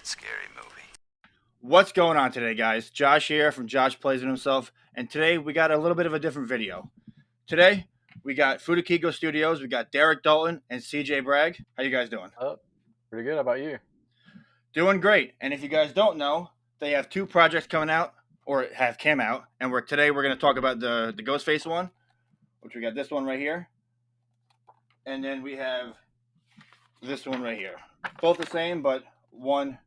stupid, scary movie. What's going on today, guys? Josh here from Josh Plays It Himself, and today we got a little bit of a different video. Today we got Futekigo Studios, we got Derek Dalton and CJ Bragg. How you guys doing? Oh, pretty good. How about you? Doing great. And if you guys don't know, they have two projects coming out or have came out, and today we're going to talk about the GhostFace one, which we got this one right here, and then we have this one right here. Both the same, but one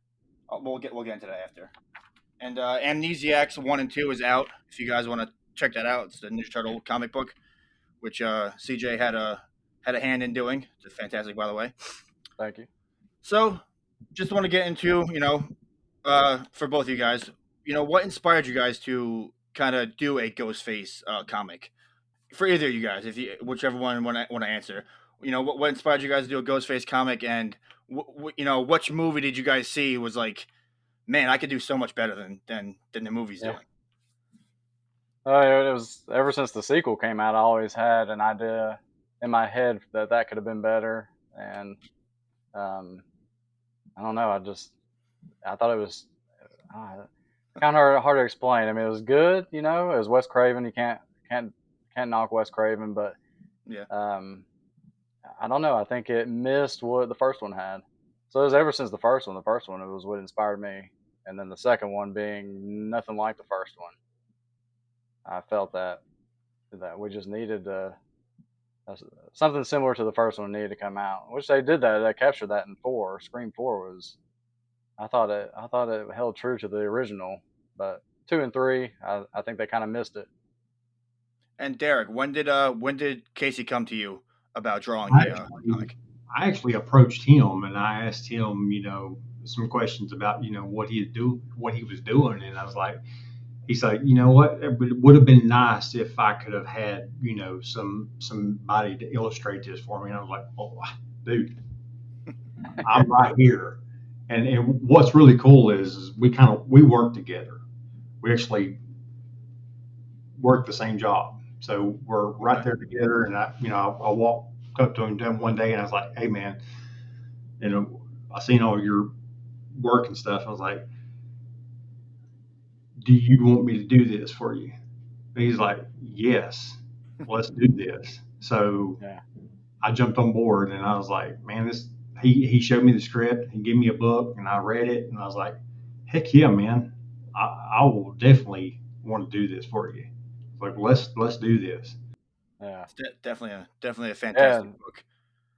we'll get into that after. And Amnesiacs 1 and 2 is out. If you guys want to check that out, it's the Ninja Turtle comic book, which CJ had a hand in doing. It's fantastic, by the way. Thank you. So, just want to get into for both of you guys, what inspired you guys to kind of do a Ghostface comic? For either of you guys, whichever one want to answer. What inspired you guys to do a Ghostface comic, and which movie did you guys see was like, man, I could do so much better than the movie's doing. It was ever since the sequel came out. I always had an idea in my head that could have been better, and I don't know. I thought it was kind of hard to explain. I mean, it was good. It was Wes Craven. You can't knock Wes Craven, but yeah. I don't know. I think it missed what the first one had. So it was ever since the first one. The first one, it was what inspired me, and then the second one being nothing like the first one. I felt that we just needed something similar to the first one needed to come out, which they did that. They captured that in 4. Scream 4 was. I thought it held true to the original, but 2 and 3, I think they kind of missed it. And Derek, when did Casey come to you about drawing the comic? I actually approached him and I asked him, some questions about, what he was doing, and I was like, he's like, you know what, it would have been nice if I could have had, somebody to illustrate this for me. And I was like, oh, dude, I'm right here. And what's really cool is we work together. We actually work the same job. So we're right there together. And I walked up to him one day and I was like, hey man, I seen all your work and stuff. I was like, do you want me to do this for you? And he's like, yes, let's do this. So Yeah. I jumped on board and I was like, man, he showed me the script, he gave me a book and I read it and I was like, heck yeah, man, I will definitely want to do this for you. Like, let's do this. Yeah. It's definitely a fantastic book.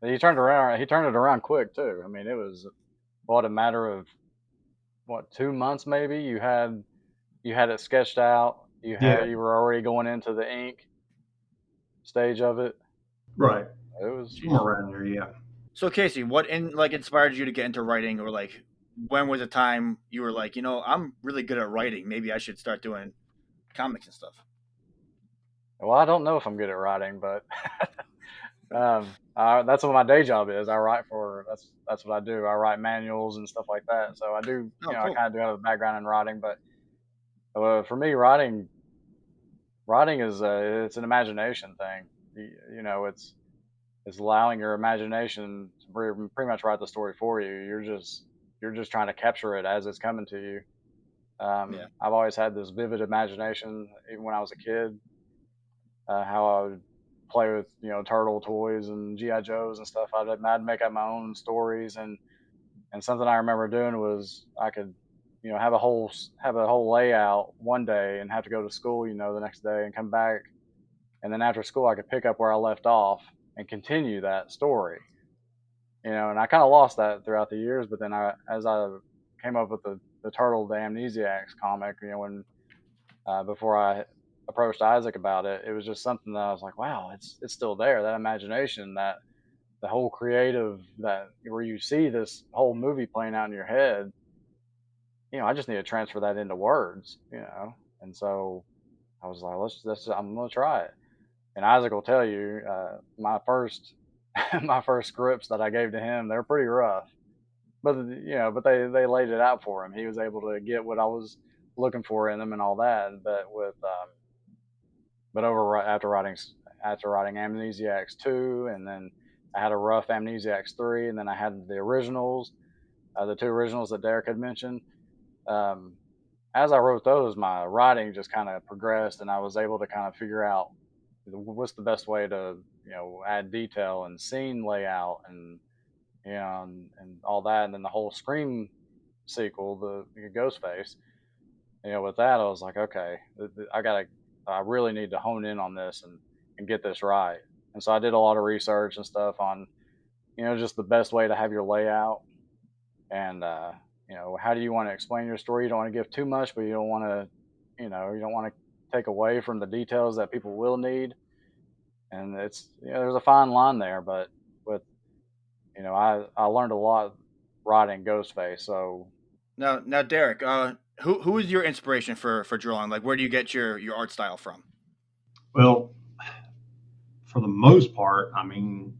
He turned it around quick too. I mean, it was a matter of 2 months maybe. You had it sketched out. You were already going into the ink stage of it. Right. It was somewhere around there, yeah. So Casey, what inspired you to get into writing, or like when was the time you were like, I'm really good at writing, maybe I should start doing comics and stuff? Well, I don't know if I'm good at writing, but that's what my day job is. That's what I do. I write manuals and stuff like that. So I do, Cool. I kind of do have a background in writing, but for me, writing is it's an imagination thing. It's allowing your imagination to pretty much write the story for you. You're just trying to capture it as it's coming to you. I've always had this vivid imagination, even when I was a kid. How I would play with turtle toys and GI Joes and stuff. I'd make up my own stories, and something I remember doing was I could have a whole layout one day and have to go to school the next day and come back, and then after school I could pick up where I left off and continue that story. And I kind of lost that throughout the years, but then as I came up with the Turtle the Amnesiacs comic, when before I approached Isaac about it, it was just something that I was like, wow, it's still there. That imagination, that the whole creative, that where you see this whole movie playing out in your head. I just need to transfer that into words, And so I was like, I'm gonna try it. And Isaac will tell you, my first my first scripts that I gave to him, they're pretty rough, but they laid it out for him. He was able to get what I was looking for in them and all that. But after writing Amnesiacs 2, and then I had a rough Amnesiacs 3, and then I had the originals. the two originals that Derek had mentioned. Um, as I wrote those, my writing just kind of progressed, and I was able to kind of figure out what's the best way to add detail and scene layout and and all that, and then the whole Scream sequel, the Ghostface. With that, I was like, okay, I really need to hone in on this and get this right. And so I did a lot of research and stuff on just the best way to have your layout and how do you want to explain your story. You don't want to give too much, but you don't want to you don't want to take away from the details that people will need. And it's there's a fine line there, but with I learned a lot writing Ghostface. So Now, Derek, who is your inspiration for drawing? Like, where do you get your art style from? Well, for the most part, I mean,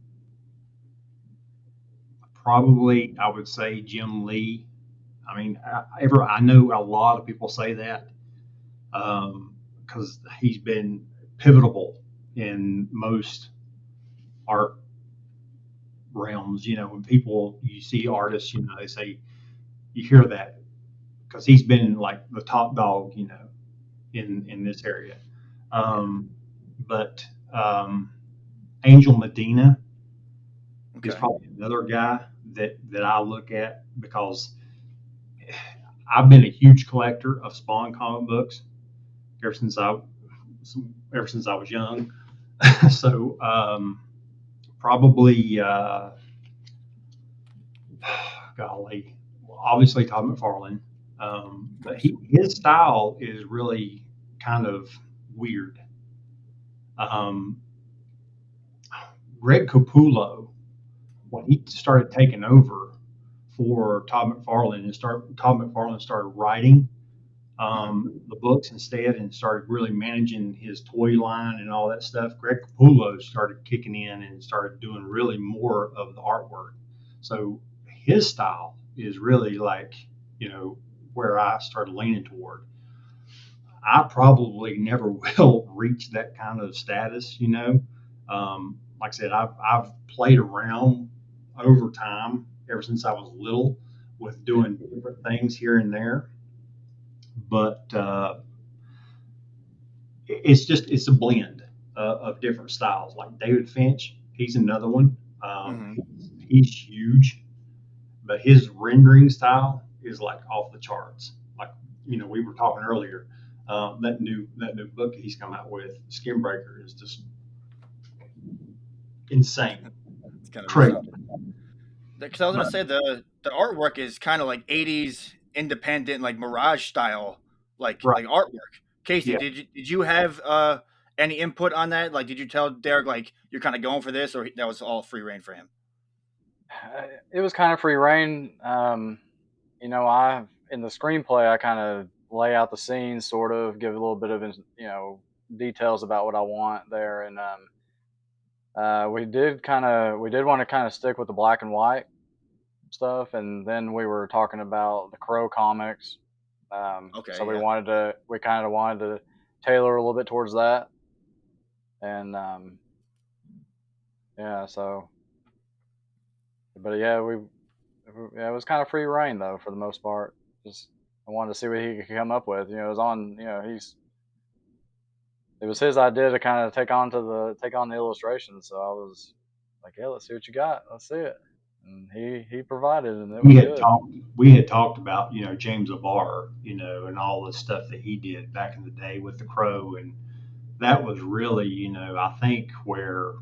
probably I would say Jim Lee. I mean, I know a lot of people say that because he's been pivotal in most art realms. When people you see artists, they say you hear that because he's been like the top dog, in this area. Yeah. But Angel Medina is Okay. probably another guy that I look at because I've been a huge collector of Spawn comic books ever since I ever since I was young. So probably golly, obviously Todd McFarlane. Of But course. his style is really kind of weird. Um, Greg Capullo, when he started taking over for Todd McFarlane Todd McFarlane started writing Hmm. the books instead and started really managing his toy line and all that stuff. Greg Capullo started kicking in and started doing really more of the artwork. So his style is really like, where I started leaning toward. I probably never will reach that kind of status, Like I said, I've played around over time, ever since I was little, with Yeah. doing different things here and there. But it's a blend of different styles. Like David Finch, he's another one. Hmm. He's huge, but his rendering style is like off the charts. Like we were talking earlier, that new book he's come out with, Skinbreaker, is just insane, It's kind of crazy. something. Because I was gonna But say the artwork is kind of like '80s independent, like Mirage style, right, like artwork. Casey, yeah. did you have any input on that? Like, did you tell Derek like you're kind of going for this, or that was all free reign for him? it was kind of free reign. I in the screenplay I kind of lay out the scene, sort of give a little bit of details about what I want there, and we did want to kind of stick with the black and white stuff, and then we were talking about the Crow comics, so Okay, yeah. we kind of wanted to tailor a little bit towards that, and yeah, so but yeah, it was kind of free reign though for the most part. Just I wanted to see what he could come up with. It was on. It was his idea to kind of take on the illustration. So I was like, yeah, let's see what you got. Let's see it. And he provided, and it we was had good. talked we had talked about James Abar, and all the stuff that he did back in the day with the Crow, and that was really, I think where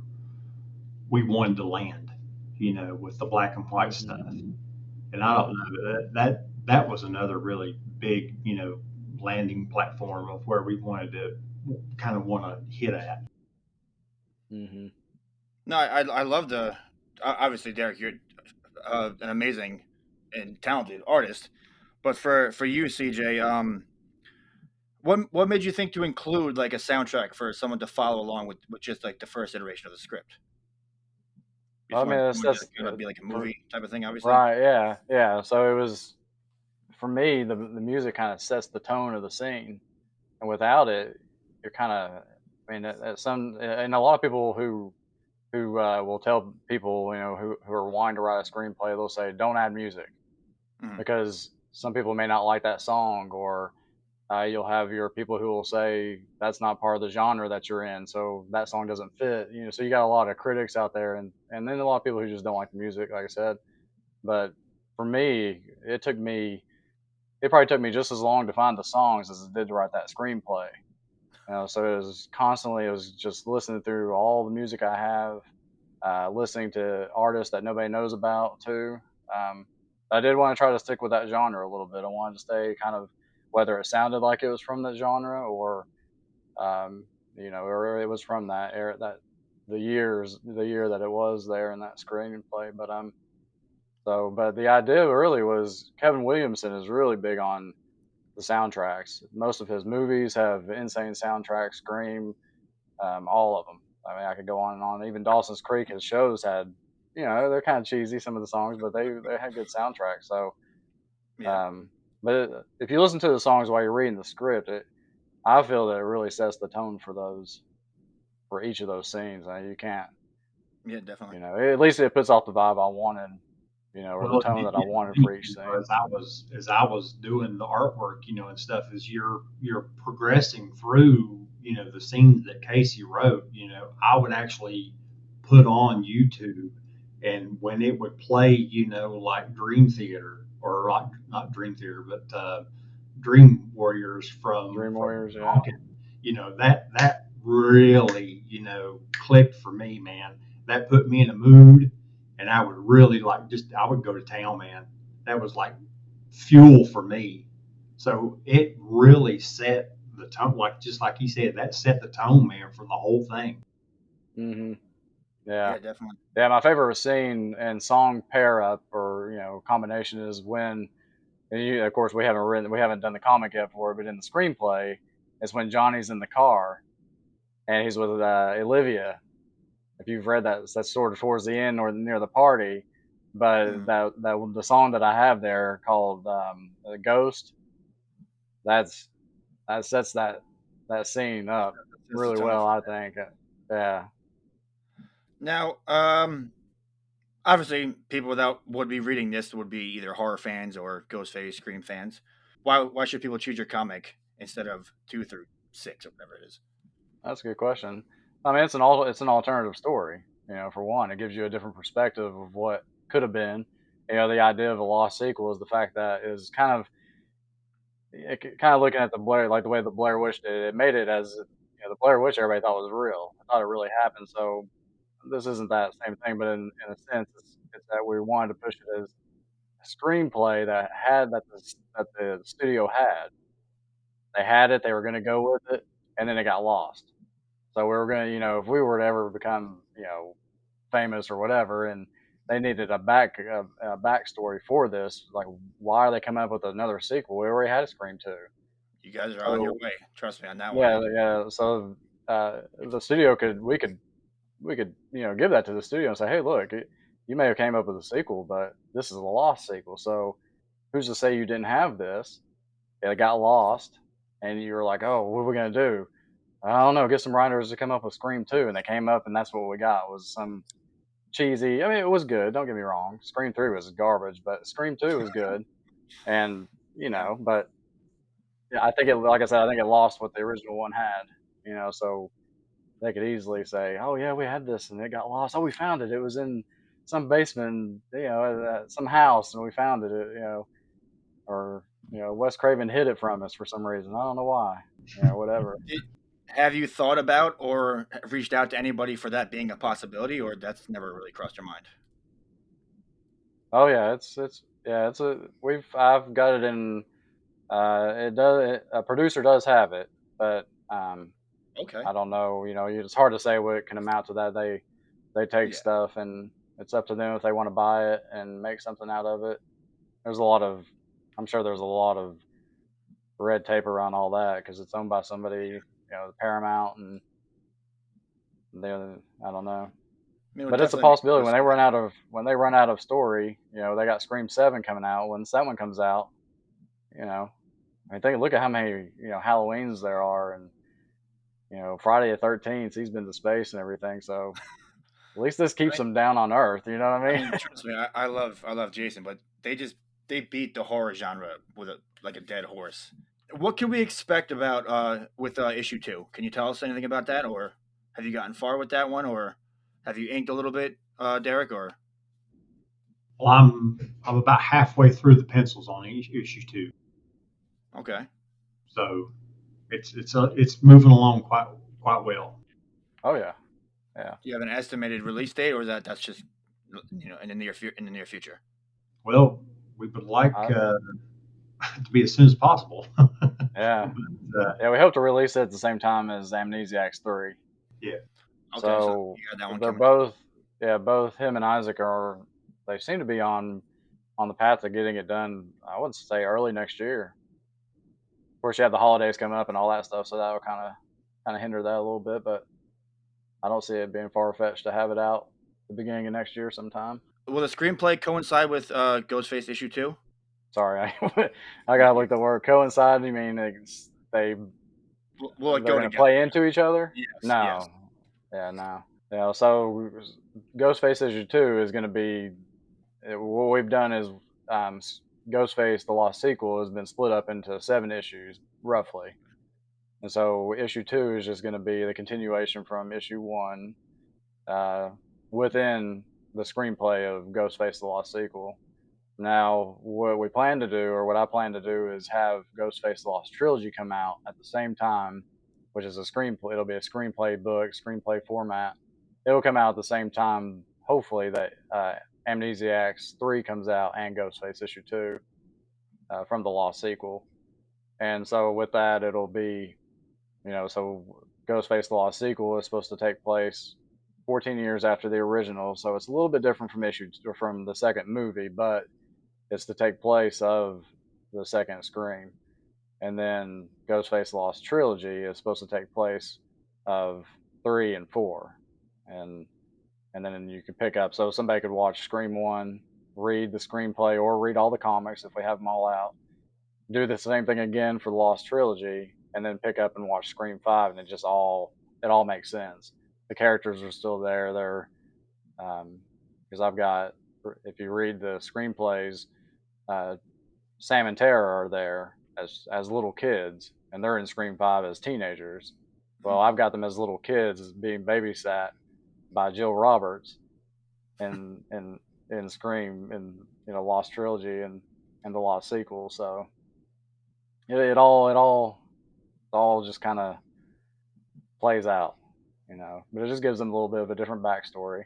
we wanted to land, with the black and white stuff. Hmm. And I don't know, that was another really big, landing platform of where we wanted to kind of want to hit at. Hmm. No, I love the obviously Derek, you're an amazing and talented artist, but for you, CJ, what made you think to include like a soundtrack for someone to follow along with just like the first iteration of the script? You Well, just I mean, wanted it to kind of be like a for, movie type of thing, obviously. right, yeah, yeah. So it was for me. The music kind of sets the tone of the scene, and without it, you're kind of. I mean, at some and a lot of people who will tell people who are wanting to write a screenplay, they'll say don't add music. Mhm. because some people may not like that song, or you'll have your people who will say that's not part of the genre that you're in, so that song doesn't fit. So you got a lot of critics out there, and then a lot of people who just don't like the music, like I said. But for me, it probably took me just as long to find the songs as it did to write that screenplay. So it was just listening through all the music I have, listening to artists that nobody knows about too. Um, I did want to try to stick with that genre a little bit. I wanted to stay kind of, whether it sounded like it was from that genre, or um, or it was from that era, the year that it was there in that screenplay. But the idea really was, Kevin Williamson is really big on the soundtracks. Most of his movies have insane soundtracks. Scream, all of them. I mean, I could go on and on. Even Dawson's Creek, his shows had, they're kind of cheesy, some of the songs, but they had good soundtracks. So, Yeah, um, if you listen to the songs while you're reading the script, I feel that it really sets the tone for each of those scenes. You can't, yeah, definitely. at least it puts off the vibe I wanted, or the Well, tone that I wanted me, for each scene. as I was doing the artwork, and stuff, as you're progressing through, the scenes that Casey wrote, I would actually put on YouTube, and when it would play, like Dream Theater, or not Dream Theater, but Dream Warriors Dream from Warriors, yeah. Talking, that really, clicked for me, man. That put me in a mood, and I would really I would go to town, man. That was like fuel for me. So it really set the tone, just like he said, that set the tone, man, for the whole thing. hmm Yeah. Yeah, definitely. Yeah, my favorite scene and song pair up, or combination, is when, and of course we haven't done the comic yet for it, but in the screenplay, is when Johnny's in the car and he's with Olivia. If you've read that, that's sort of towards the end or near the party. But Mhm. that the song that I have there called "Ghost," that's that sets that scene up That's the really tone well, for I that. think. Yeah, Now, obviously, people that would be reading this would be either horror fans or Ghostface Scream fans. Why should people choose your comic instead of 2 through 6 or whatever it is? that's a good question. I mean, it's an alternative story. For one, it gives you a different perspective of what could have been. The idea of a lost sequel is the fact that is kind of looking at the Blair, like the way the Blair Witch did it. It made it as, the Blair Witch everybody thought was real. I thought it really happened. So this isn't that same thing, but in a sense, it's that we wanted to push it as a screenplay that the studio had. They had it. They were going to go with it, and then it got lost. So we were going to, if we were to ever become, famous or whatever, and they needed a backstory for this, like, why are they coming up with another sequel? We already had a Scream 2. You guys are on your So way. Trust me on that one. yeah, yeah. So the studio we could give that to the studio and say, hey, look, you may have came up with a sequel, but this is a lost sequel. So who's to say you didn't have this? It got lost, and you were like, oh, what are we gonna do? I don't know. Get some writers to come up with Scream 2, and they came up, and that's what we got, was some cheesy. I mean, it was good. Don't get me wrong. Scream 3 was garbage, but Scream 2 was good, and Yeah, but yeah, I think it, like I said, I think it lost what the original one had. So they could easily say, "Oh yeah, we had this and it got lost. Oh, we found it. It was in some basement, at some house, and we found it. Or Wes Craven hid it from us for some reason. I don't know why. Whatever. Did, have you thought about or reached out to anybody for that being a possibility, or that's never really crossed your mind? Oh yeah, it's yeah, it's a we've I've got it in. A producer does have it, but Okay. I don't know. It's hard to say what it can amount to. That they take Yeah. stuff, and it's up to them if they want to buy it and make something out of it. There's a lot of, I'm sure there's a lot of red tape around all that because it's owned by somebody, Paramount, and they, I don't know. I mean, it would But it's a definitely make possibility more sense. when they run out of story. They got Scream 7 coming out. Once that one comes out, you know, look at how many Halloweens there are, and Friday the 13th, he's been to space and everything. So at least this keeps Right? them down on Earth. You know what I I mean? mean, trust me, I love Jason, but they just they beat the horror genre with a dead horse. What can we expect about with issue 2? Can you tell us anything about that, or have you gotten far with that one, or have you inked a little bit, Derek? Or Well, I'm about halfway through the pencils on issue 2, okay, so it's moving along quite well. Oh yeah, yeah. do you have an estimated release date, or is that's just in the near future? Well, we would like I, to be as soon as possible. yeah, But, yeah. We hope to release it at the same time as Amnesiacs 3. yeah, Okay, so So you got that one they're coming up. both, yeah, both him and Isaac are. They seem to be on the path to getting it done. I would say early next year. Of course, you have the holidays coming up and all that stuff, so that will kind of hinder that a little bit. But I don't see it being far fetched to have it out the beginning of next year sometime. Will the screenplay coincide with Ghostface issue 2? Sorry, I gotta look the word coincide. You mean Will it they're go gonna together? play into each other? Yes, yes. No, yeah, no. Yeah, so Ghostface issue 2 is gonna be what we've done is um, Ghostface the Lost Sequel has been split up into 7 issues roughly, and so issue 2 is just going to be the continuation from issue 1 uh, within the screenplay of Ghostface the Lost Sequel. Now, what we plan to do, or what I plan to do, is have Ghostface the Lost Trilogy come out at the same time, which is a screenplay. It'll be a screenplay book, screenplay format. It'll come out at the same time, hopefully, that Amnesiacs 3 comes out and Ghostface issue 2 from the Lost Sequel. And so with that, it'll be, so Ghostface the Lost Sequel is supposed to take place 14 years after the original, so it's a little bit different from the second movie, but it's to take place of the second Scream. And then Ghostface Lost Trilogy is supposed to take place of 3 and 4. And then you could pick up, so somebody could watch Scream 1, read the screenplay, or read all the comics if we have them all out. Do the same thing again for the Lost Trilogy, and then pick up and watch Scream 5, and it all makes sense. The characters are still there. They're because I've got, if you read the screenplays, Sam and Tara are there as little kids, and they're in Scream 5 as teenagers. Well, I've got them as little kids being babysat by Jill Roberts in Scream, in Lost Trilogy and the Lost Sequel. So it all just kind of plays out, But it just gives them a little bit of a different backstory.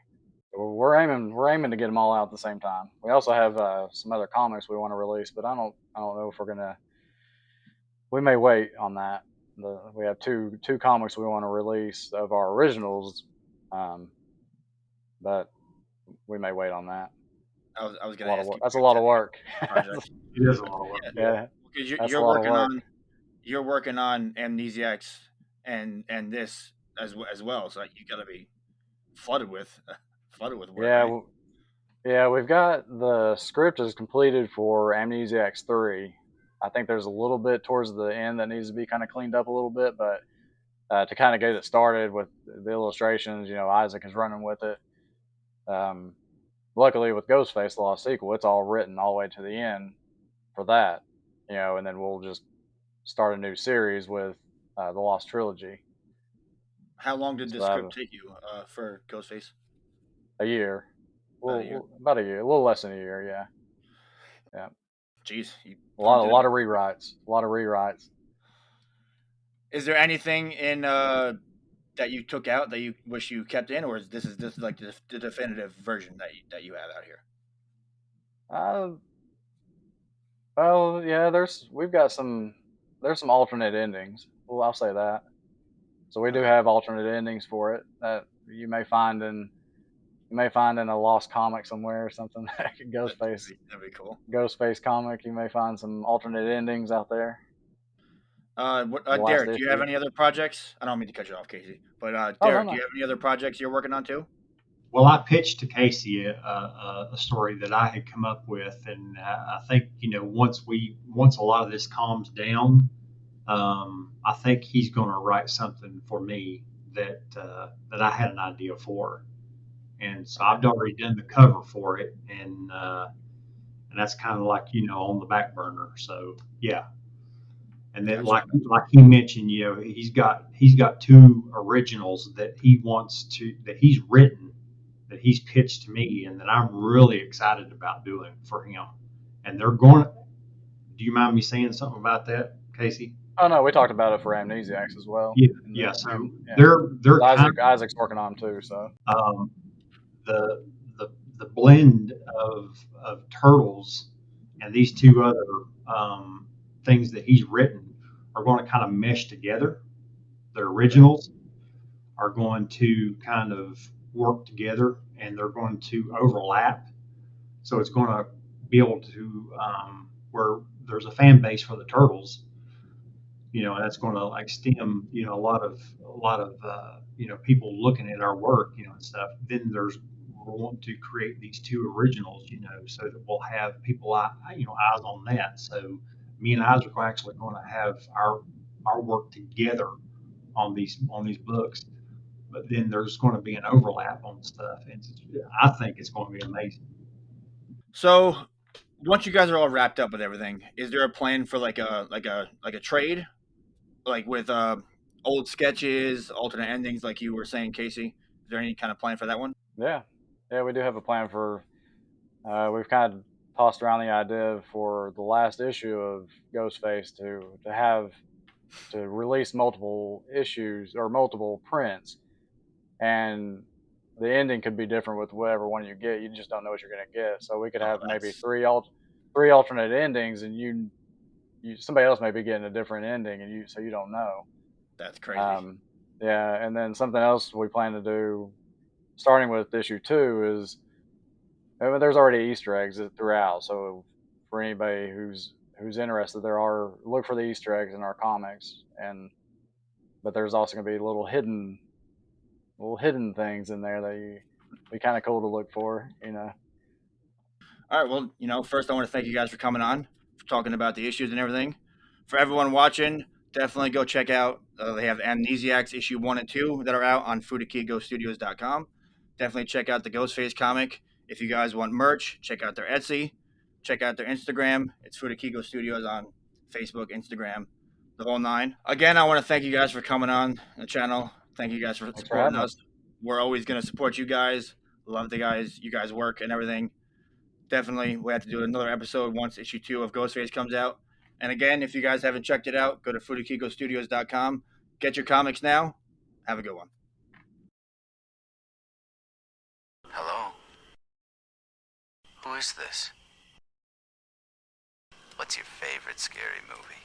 We're aiming to get them all out at the same time. We also have some other comics we want to release, but I don't know if we're gonna. We may wait on that. We have two comics we want to release of our originals, but we may wait on that. I was going to ask you. That's a lot of work. Project. it is a lot of work. Yeah, Because that's you're a lot of working work. you're working on Amnesiacs and this as well, so you got to be flooded with work. Yeah, Right? yeah. We've got the script is completed for Amnesiacs 3. I think there's a little bit towards the end that needs to be kind of cleaned up a little bit, but to kind of get it started with the illustrations, Isaac is running with it. Luckily, with Ghostface the Lost Sequel, it's all written all the way to the end for that, and then we'll just start a new series with the Lost Trilogy. How long did the script take you for Ghostface? A year. About a year. About a year, a little less than a year, yeah. Yeah. Jeez, A lot of rewrites. A lot of rewrites. Is there anything in that you took out that you wish you kept in, or is this like the definitive version that you have out here? Well, yeah. There's some alternate endings. Well, I'll say that. So we do have alternate endings for it that you may find in a lost comic somewhere or something. Ghostface. That'd be cool. Ghostface comic. You may find some alternate endings out there. Derek, do you have any other projects? I don't mean to cut you off, Casey, but Derek, do you have any other projects you're working on too? Well, I pitched to Casey a story that I had come up with, and I think once a lot of this calms down, I think he's going to write something for me that I had an idea for, and so I've already done the cover for it, and and that's kind of like on the back burner. So yeah, and then Gotcha. like he mentioned, he's got two originals that he's written, that he's pitched to me, and that I'm really excited about doing for him. And they're going. Do you mind me saying something about that, Casey? Oh no, we talked about it for Amnesiacs as well, Yeah, and yeah. So and yeah, they're kind Isaac's working on them too. So of the the blend of turtles and these two other things that he's written are going to kind of mesh together. The Okay. originals are going to kind of work together, and they're going to overlap. So it's going to be able to where there's a fan base for the turtles, and that's going to like stem, a lot of people looking at our work, and stuff. Then we want to create these two originals, so that we'll have people, eyes on that. So me and Isaac are actually going to have our work together on these books, but then there's going to be an overlap on stuff, and I think it's going to be amazing. So once you guys are all wrapped up with everything, is there a plan for like a trade, like with old sketches, alternate endings, like you were saying, Casey? Is there any kind of plan for that one? yeah, yeah, we do have a plan for. We've kind of tossed around the idea for the last issue of Ghostface to have to release multiple issues or multiple prints, and the ending could be different with whatever one you get. You just don't know what you're going to get. So we could Oh, have maybe that's three alternate endings, and somebody else may be getting a different ending, and you don't know. that's crazy. Um, yeah, and then something else we plan to do, starting with issue two, is there's already Easter eggs throughout. So for anybody who's interested, there are look for the Easter eggs in our comics, and but there's also going to be little hidden things in there that be kind of cool to look for. All right. Well, first I want to thank you guys for coming on, for talking about the issues and everything. For everyone watching, definitely go check out. They have Amnesiacs issue 1 and 2 that are out on FutekigoStudios.com. Definitely check out the Ghostface comic. If you guys want merch, check out their Etsy. Check out their Instagram. It's Futekigo Studios on Facebook, Instagram, the whole nine. Again, I want to thank you guys for coming on the channel. Thank you guys for Thanks for supporting having us. us. We're always going to support you guys. Love you guys work and everything. Definitely, we have to do another episode once issue 2 of Ghostface comes out. And again, if you guys haven't checked it out, go to FutekigoStudios.com. Get your comics now. Have a good one. Hello? Who is this? What's your favorite scary movie?